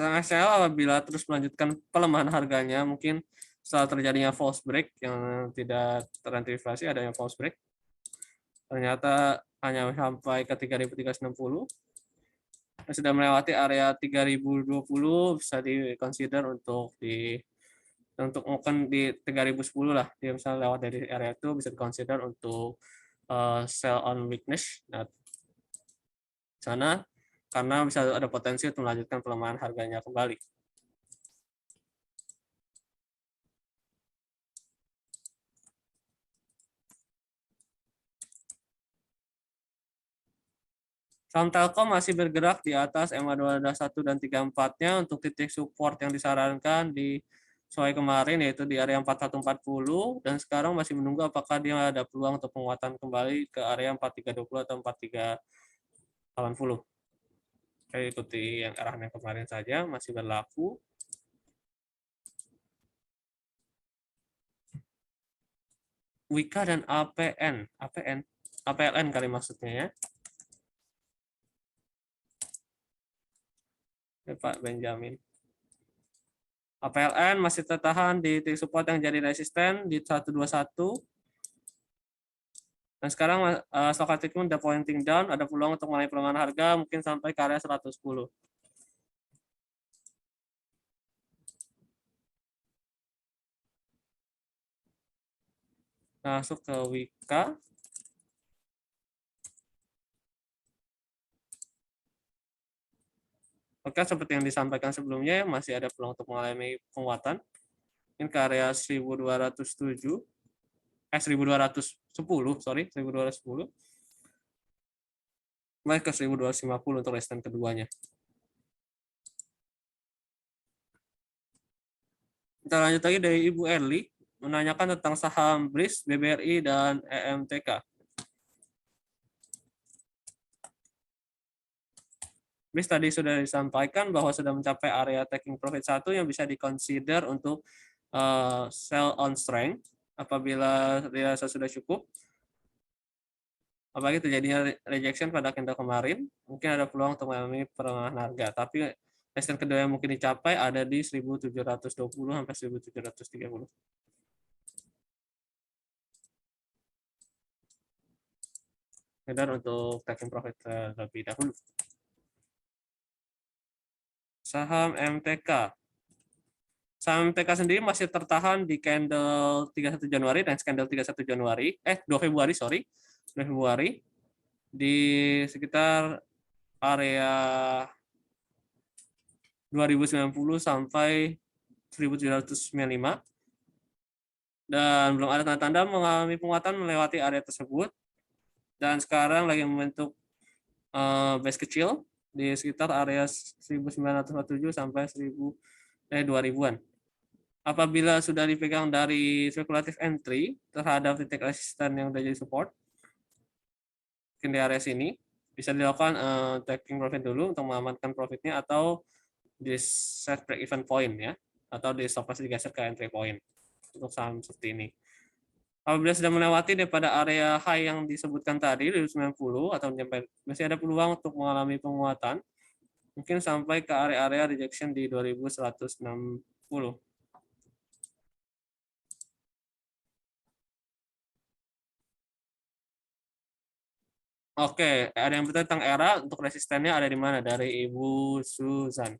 Speaker 1: Nah, XCL apabila terus melanjutkan pelemahan harganya, mungkin setelah terjadinya false break yang tidak terantisipasi adanya false break, ternyata hanya sampai ke 3.360, sudah melewati area 3.020 bisa di-consider untuk mungkin di 3.010 lah, dia misalnya lewat dari area itu bisa di-consider untuk sell on weakness. Nah, sana karena bisa ada potensi untuk melanjutkan pelemahan harganya kembali. Saham Telkom masih bergerak di atas MA221 dan 34-nya untuk titik support yang disarankan di sore kemarin yaitu di area 4140 dan sekarang masih menunggu apakah dia ada peluang untuk penguatan kembali ke area 4320 atau 4380. Saya ikuti yang arahan yang kemarin saja masih berlaku. Wika dan APLN kali maksudnya ya. Pak Benjamin. APLN masih tertahan di titik support yang jadi resisten di 121. Dan sekarang stochastic pun udah pointing down, ada peluang untuk mulai pelemahan harga mungkin sampai ke area 110. Masuk ke Wika. Oke, seperti yang disampaikan sebelumnya, masih ada peluang untuk mengalami penguatan. Ini ke area 1207, 1210, sorry, 1210. Naik ke 1250 untuk resistance keduanya. Kita lanjut lagi dari Ibu Erli, menanyakan tentang saham BRIS, BBRI, dan EMTK. BRIS tadi sudah disampaikan bahwa sudah mencapai area taking profit 1 yang bisa diconsider untuk sell on strength apabila dirasa sudah cukup. Apalagi terjadinya rejection pada candle kemarin, mungkin ada peluang untuk mengalami pelemahan harga. Tapi resistance kedua yang mungkin dicapai ada di 1720 sampai 1730. Sekedar untuk taking profit terlebih dahulu. Saham MTK. Saham MTK sendiri masih tertahan di candle 31 Januari dan candle 31 Januari, 2 Februari, sorry. 2 Februari di sekitar area 2090 sampai 1795 dan belum ada tanda-tanda mengalami penguatan melewati area tersebut dan sekarang lagi membentuk base kecil di sekitar area 1947 sampai 2000-an. Apabila sudah dipegang dari speculative entry terhadap titik resisten yang sudah jadi support, mungkin di area sini bisa dilakukan taking profit dulu untuk mengamankan profitnya, atau di set break even point ya, atau di stop loss digeser ke entry point untuk saham seperti ini. Apabila sudah melewati daripada area high yang disebutkan tadi 90 atau masih ada peluang untuk mengalami penguatan, mungkin sampai ke area-area rejection di 2160. Oke, ada yang bertanya tentang era, untuk resistennya ada di mana? Dari Ibu Susan.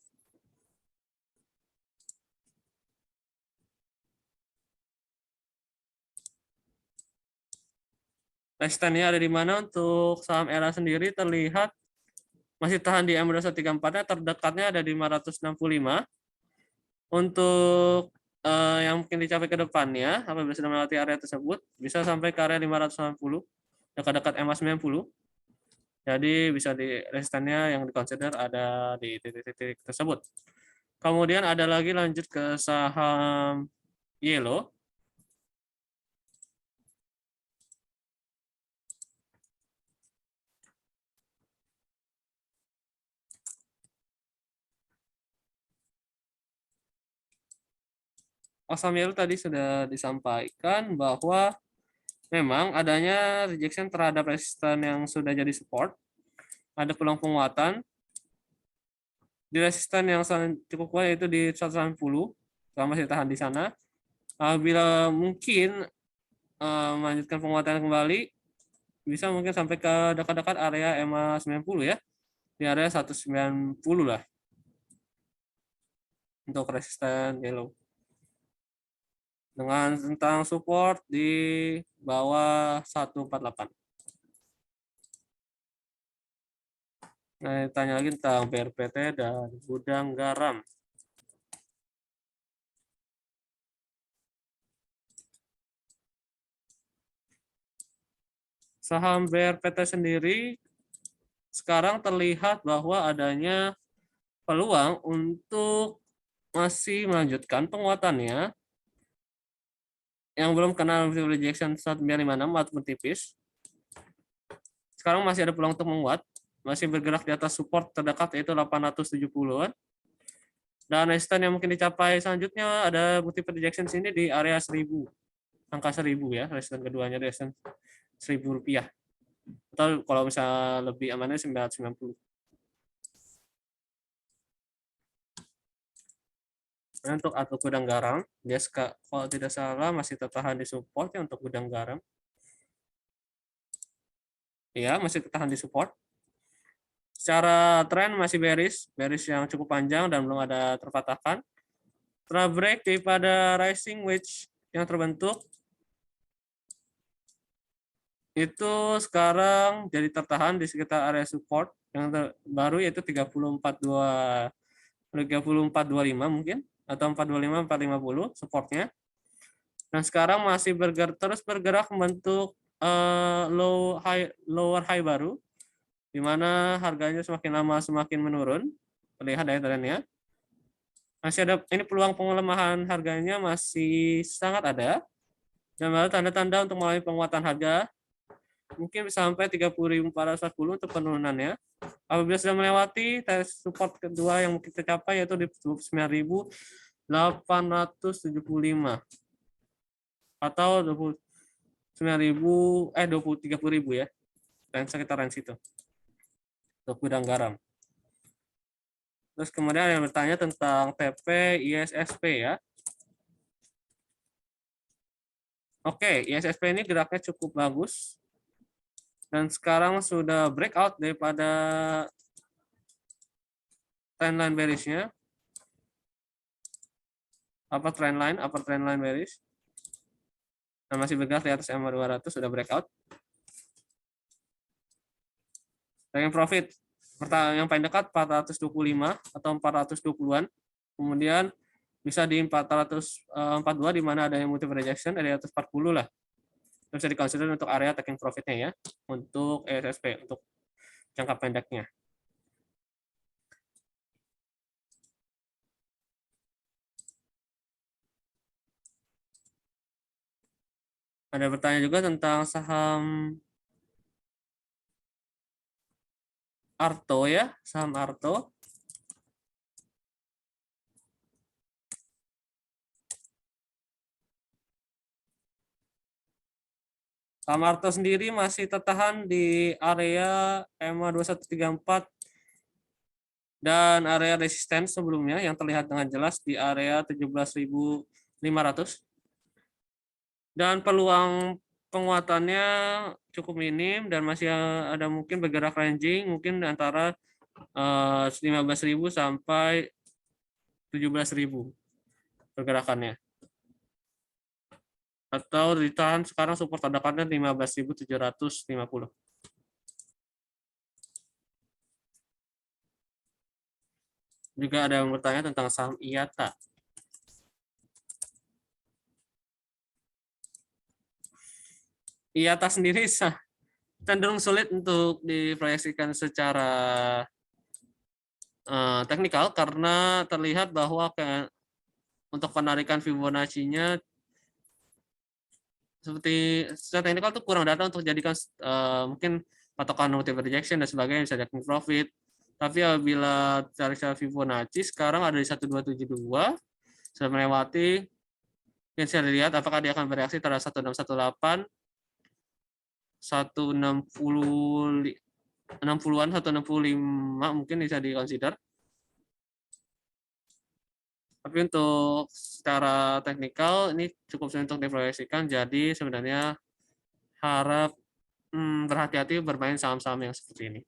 Speaker 1: Resistennya ada di mana untuk saham era sendiri terlihat masih tahan di M2134-nya, terdekatnya ada di 565. Untuk yang mungkin dicapai ke depannya, apabila sudah melewati area tersebut, bisa sampai ke area 590, dekat-dekat MA90. Jadi bisa di resistennya yang dikonsider ada di titik-titik tersebut. Kemudian ada lagi lanjut ke saham Yellow. Saham Yellow tadi sudah disampaikan bahwa memang adanya rejection terhadap resisten yang sudah jadi support, ada peluang penguatan di resisten yang cukup kuat, yaitu di 190, kalau masih tahan di sana. Bila mungkin melanjutkan penguatan kembali, bisa mungkin sampai ke dekat-dekat area EMA 90 ya, di area 190 lah untuk resisten yellow. Dengan tentang support di bawah 148. Nah, tanya lagi tentang BRPT dan gudang garam. Saham BRPT sendiri sekarang terlihat bahwa adanya peluang untuk masih melanjutkan penguatannya yang belum kenal rejection 1956 ataupun tipis. Sekarang masih ada peluang untuk menguat, masih bergerak di atas support terdekat yaitu 870-an. Dan resisten yang mungkin dicapai selanjutnya ada multiple rejection sini di area 1000. Angka 1000 ya, resisten keduanya resisten Rp1.000. Atau kalau misalnya lebih amannya 990. Nah, untuk atau gudang garam, dia kalau tidak salah masih tertahan di support ya untuk gudang garam. Ya, masih tertahan di support. Secara tren masih bearish yang cukup panjang dan belum ada terpatahkan. Setelah break daripada rising wedge yang terbentuk, itu sekarang jadi tertahan di sekitar area support yang baru, yaitu 3425 mungkin, atau 425 450 supportnya. Dan sekarang masih terus bergerak membentuk lower high baru, di mana harganya semakin lama semakin menurun, terlihat dari trennya. Masih ada ini peluang pengelemahan harganya masih sangat ada, dan baru tanda-tanda untuk mengalami penguatan harga mungkin bisa sampai 30.440 untuk penurunannya. Apabila sudah melewati tes support kedua yang mungkin tercapai yaitu di 29.875 atau 30.000 ya, dan sekitaran situ untuk gudang garam. Terus kemudian ada yang bertanya tentang TP ISSP ya. Oke, ISSP ini geraknya cukup bagus dan sekarang sudah breakout daripada trendline bearish-nya. Upper trendline bearish. Dan masih bergerak di atas EMA 200, sudah breakout. Taking profit yang paling dekat 425 atau 420-an. Kemudian bisa di 442 di mana ada yang multiple rejection dari atas 40 lah. Bisa dikonsider untuk area taking profitnya ya, untuk ESSP untuk jangka pendeknya. Ada bertanya juga tentang saham Arto ya, saham Arto. Saham Arto sendiri masih tertahan di area EMA 2134 dan area resisten sebelumnya yang terlihat dengan jelas di area 17.500. Dan peluang penguatannya cukup minim dan masih ada mungkin bergerak ranging mungkin antara 15.000 sampai 17.000 pergerakannya. Atau ditahan sekarang support terdepannya 15.750. Juga ada yang bertanya tentang saham IATA. IATA sendiri cenderung sulit untuk diproyeksikan secara teknikal karena terlihat bahwa untuk penarikan Fibonacci-nya seperti secara teknikal tuh kurang data untuk jadikan mungkin patokan multiple rejection dan sebagainya bisa taking profit. Tapi apabila tarik secara Fibonacci sekarang ada di 1272 sudah melewati, yang saya lihat apakah dia akan bereaksi terhadap 1618, 160 60-an, 165 mungkin bisa di-consider. Tapi untuk secara teknikal ini cukup sulit untuk diproyeksikan, jadi sebenarnya harap berhati-hati bermain saham-saham yang seperti ini.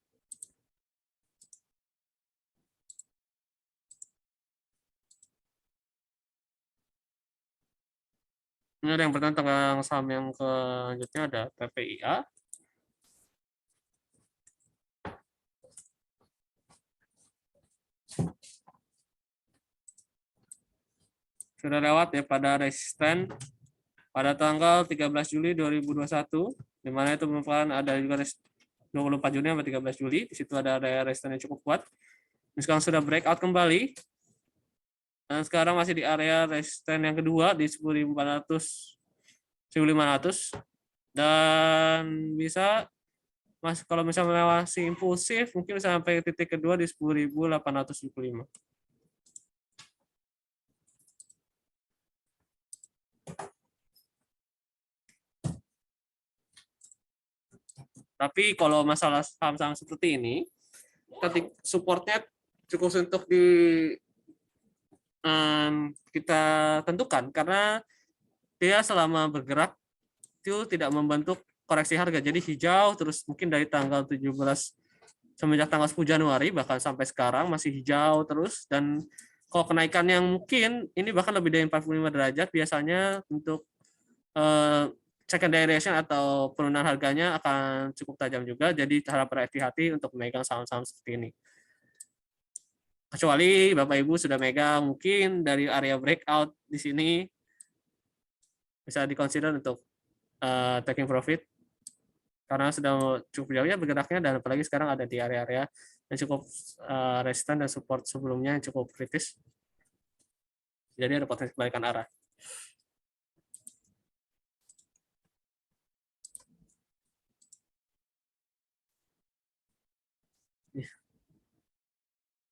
Speaker 1: Ini ada yang bertanya tentang saham yang selanjutnya, ada PPIA. Sudah lewat ya pada resisten pada tanggal 13 Juli 2021, di mana itu merupakan ada juga 24 Juni sampai 13 Juli, di situ ada area resisten yang cukup kuat. Ini sekarang sudah breakout kembali. Dan sekarang masih di area resisten yang kedua di 10.400, 1.500. Dan bisa kalau misalnya masih impulsif, mungkin bisa sampai titik kedua di 10.875. Tapi kalau masalah saham-saham seperti ini, ketika supportnya cukup untuk kita tentukan karena dia selama bergerak itu tidak membentuk koreksi harga. Jadi hijau terus mungkin dari tanggal 17 semenjak tanggal 10 Januari bahkan sampai sekarang masih hijau terus, dan kalau kenaikan yang mungkin ini bahkan lebih dari 45 derajat biasanya untuk secondary reaction atau penurunan harganya akan cukup tajam juga, jadi harap berhati-hati untuk memegang saham-saham seperti ini. Kecuali Bapak Ibu sudah megang mungkin dari area breakout di sini bisa dikonsider untuk taking profit karena sudah cukup jauh ya bergeraknya, dan apalagi sekarang ada di area-area yang cukup resisten dan support sebelumnya yang cukup kritis. Jadi ada potensi kebalikan arah.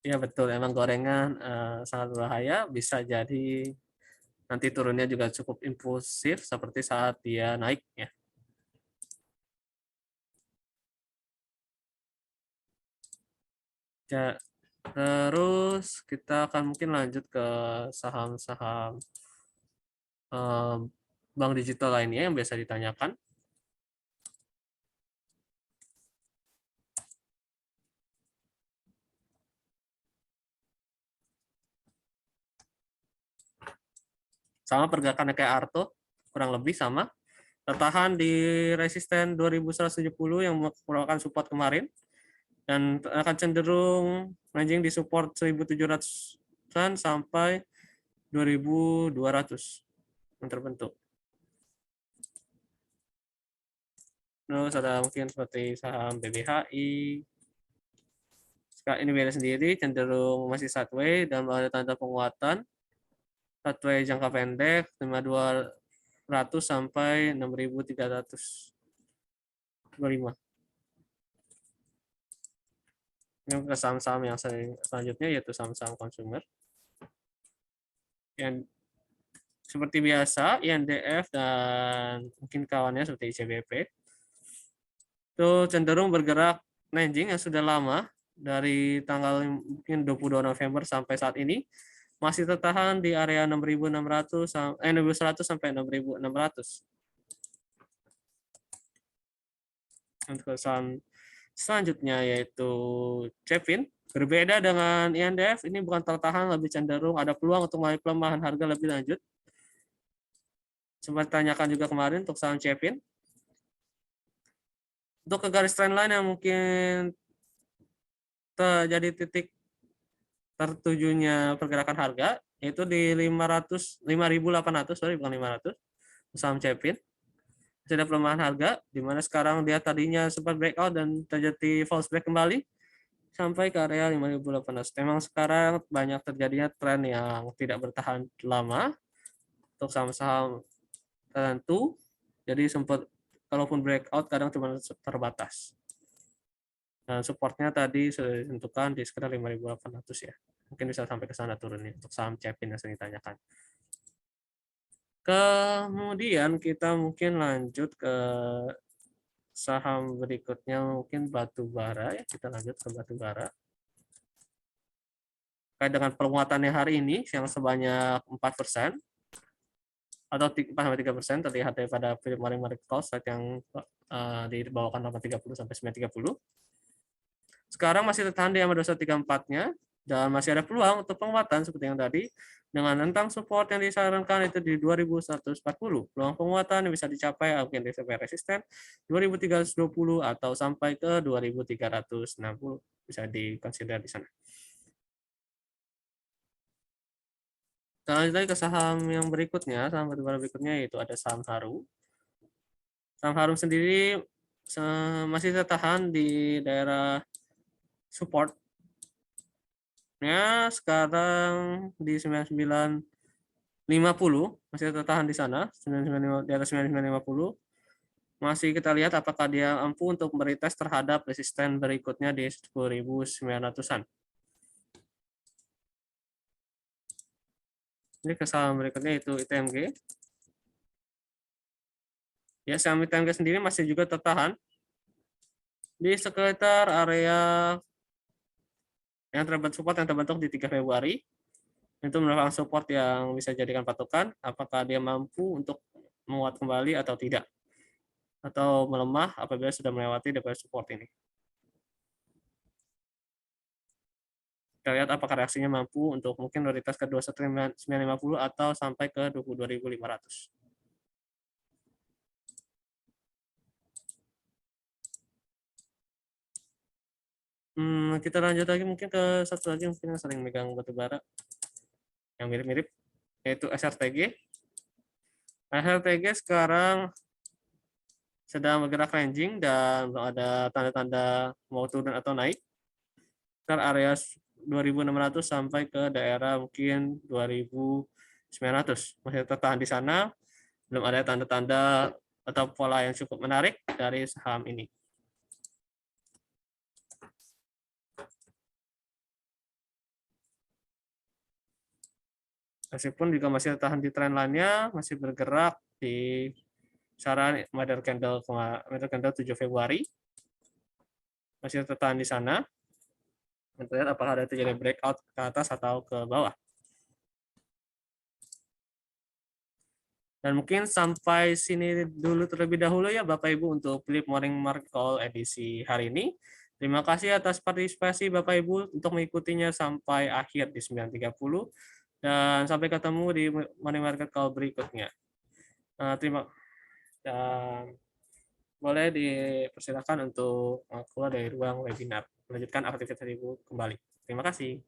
Speaker 1: Ya betul, emang gorengan sangat berbahaya, bisa jadi nanti turunnya juga cukup impulsif seperti saat dia naik ya. Ya, terus kita akan mungkin lanjut ke saham-saham bank digital lainnya yang biasa ditanyakan. Sama pergerakannya kayak Arto, kurang lebih sama. Tertahan di resisten 2170 yang merupakan support kemarin, dan akan cenderung ranging di support 1700-an sampai 2200 yang terbentuk. Terus ada mungkin seperti saham BBHI. Sekarang ini beda sendiri, cenderung masih sideways dan ada tanda penguatan. Sideways jangka pendek 5200 sampai 6325. Yang ke saham-saham yang selanjutnya yaitu saham-saham konsumer. Yang seperti biasa, INDF dan mungkin kawannya seperti ICBP itu cenderung bergerak ranging yang sudah lama dari tanggal mungkin 22 November sampai saat ini masih tertahan di area 6.600 6.100 sampai 6.600. Untuk saham selanjutnya yaitu Cepin. Berbeda dengan INDF, ini bukan tertahan, lebih cenderung ada peluang untuk mengalami pelemahan harga lebih lanjut. Sempat ditanyakan juga kemarin untuk saham Cepin. Untuk ke garis trendline yang mungkin terjadi titik tertujunya pergerakan harga, yaitu di 5.800, sorry bukan 500, saham Cepin. Ada pelemahan harga, di mana sekarang dia tadinya sempat breakout dan terjadi false break kembali sampai ke area 5.800. Memang sekarang banyak terjadinya tren yang tidak bertahan lama untuk saham-saham tertentu, jadi sempat kalaupun breakout kadang cuma terbatas. Dan supportnya tadi sudah ditentukan di sekitar 5.800 ya. Mungkin bisa sampai ke sana turunnya untuk saham Cepin yang sering ditanyakan. Kemudian kita mungkin lanjut ke saham berikutnya, mungkin batu bara ya. Kita lanjut ke batu bara. Terkait dengan penguatannya hari ini yang sebanyak 4% atau 4-3% terlihat daripada Philip Morris Market Cost yang dibawakan 830 sampai 930. Sekarang masih tertahan di 234-nya dan masih ada peluang untuk penguatan seperti yang tadi dengan rentang support yang disarankan itu di 2140. Peluang penguatan yang bisa dicapai mungkin sampai resisten 2320 atau sampai ke 2360 bisa dikonsider di sana. Kita lanjut lagi ke saham yang berikutnya, saham batubara berikutnya yaitu ada saham Harum. Saham Harum sendiri masih tertahan di daerah support. Ya, sekarang di 9950 masih tertahan di sana, 99 di atas 9950. Masih kita lihat apakah dia mampu untuk meretest terhadap resisten berikutnya di 10.900-an. Ini ke saham berikutnya itu ITMG. Ya, saham ITMG sendiri masih juga tertahan di sekitar area yang support yang terbentuk di 3 Februari. Itu merupakan support yang bisa jadikan patokan apakah dia mampu untuk menguat kembali atau tidak, atau melemah apabila sudah melewati DPR support ini. Kita lihat apakah reaksinya mampu untuk mungkin prioritas ke 21.950 atau sampai ke 22.500. Kita lanjut lagi mungkin ke satu lagi mungkin yang sering megang batubara yang mirip-mirip yaitu SRTG. SRTG sekarang sedang bergerak ranging dan belum ada tanda-tanda mau turun atau naik. Sekitar area 2.600 sampai ke daerah mungkin 2.900. Masih tertahan di sana, belum ada tanda-tanda atau pola yang cukup menarik dari saham ini. Meskipun juga masih tertahan di tren lainnya, masih bergerak di saran Mother Candle 7 Februari. Masih tertahan di sana. Kita lihat apakah ada terjadi breakout ke atas atau ke bawah. Dan mungkin sampai sini dulu terlebih dahulu ya Bapak Ibu untuk Philip Morris Market Call edisi hari ini. Terima kasih atas partisipasi Bapak Ibu untuk mengikutinya sampai akhir di 9.30 dan sampai ketemu di Morning Market Call berikutnya. Terima dan boleh dipersilakan untuk keluar dari ruang webinar, melanjutkan aktivitas Ibu kembali. Terima kasih.